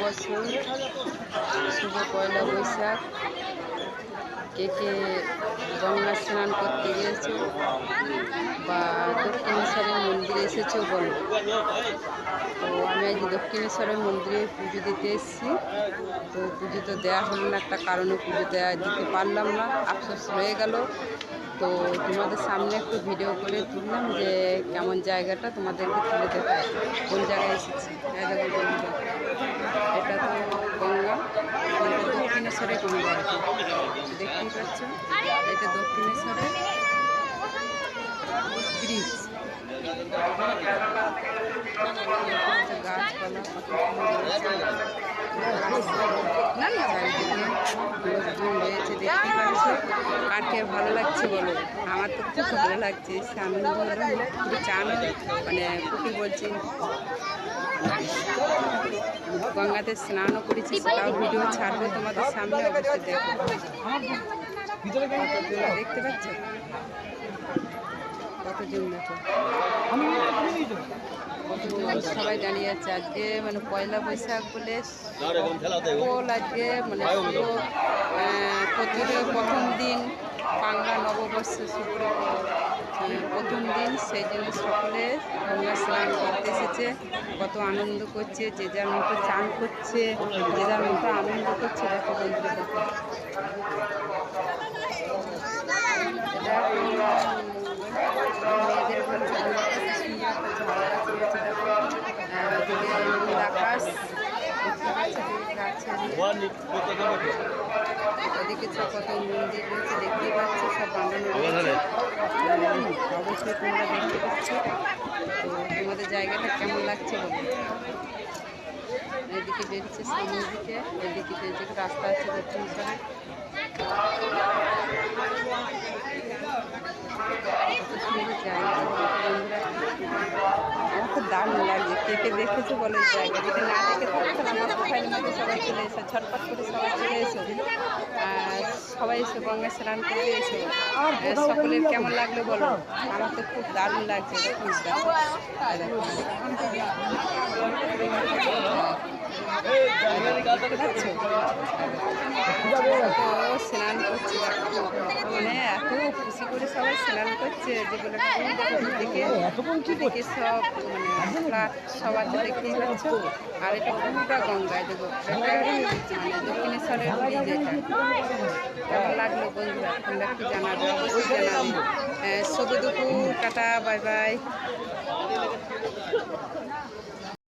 নববর্ষর শুভ পয়লা বৈশাখ। কে কে গঙ্গা স্নান করতে গিয়েছো বা দক্ষিণেশ্বরের মন্দিরে এসেছো বলো। তো আমি আজ দক্ষিণেশ্বরের মন্দিরে পুজো দিতে এসেছি। তো পুজো তো দেওয়া হলো না, একটা কারণে পুজো দিতে পারলাম না, আফসোস রয়ে গেল। তো তোমাদের সামনে একটু ভিডিও করে তুললাম যে কেমন জায়গাটা তোমাদেরকে তুলে দেখায়, কোন জায়গায় এসেছি। এটা তো গঙ্গা, এটা দক্ষিণেশ্বরের গঙ্গা। দেখতেই পাচ্ছ, এটা দক্ষিণেশ্বরের ব্রিজ। গাছপালা লোকজন রয়েছে, দেখতে পাচ্ছ। কাকে ভালো লাগছে বলো? আমার তো খুব ভালো লাগছে, আনন্দ হলো। চান মানে কুকুর বলছি গঙ্গাতে স্নানও করেছি, সেটাও ভিডিও ছাড়বো তোমাদের সামনে, অবশ্যই দেখো। দেখতে পাচ্ছ কতজন দেখো, সবাই দাঁড়িয়ে আছে। আজকে মানে পয়লা বৈশাখ বলে সকল আজকে মানে প্রথম দিন, বাংলা নববর্ষ শুরু প্রথম দিন, সেই জন্য সকলে গঙ্গা স্নান করতে এসেছে। কত আনন্দ করছে, যে যার মতো চান করছে, যে যার মতো আনন্দ করছে। দেখো বন্ধুরা, দেখো মেয়েদের আকাশ, ওদিকে কত মন্দির রয়েছে, দেখতেই পাচ্ছ, সব বানানো রয়েছে। অবশ্যই তোমরা দেখতে পাচ্ছ। তো তোমাদের জায়গাটা কেমন লাগছে বলো। এদিকে বেরিয়েছে সামনের দিকে, এদিকে বেরিয়েছে রাস্তা আছে দক্ষিণেশ্বরে। আমার খুব দারুণ লাগছে। কে কে দেখেছো বলো এই জায়গা। যদি না দেখে থাকতাম, আমার প্রোফাইলের মধ্যে সবাই চলে এসো, ঝটপট করে সবাই চলে এসো, আর সবাই এসে গঙ্গা স্নান করতে এসো। সকলের কেমন লাগলো বলো। আমার তো খুব দারুণ লাগছে। দেখুন স্নান করছে, মানে এত খুশি করে সবাই স্নান করছে যেগুলো দেখে সব মানে সব আছে, দেখতেই পাচ্ছ। আর এটা পুরোটা গঙ্গায় দেবো, মানে দক্ষিণেশ্বরের ব্রিজ। কেমন লাগলো বন্ধুরা, তোমরা একটু জানাবে, অবশ্যই জানাবে। শুভ দুপুর, টাটা, বাই বাই।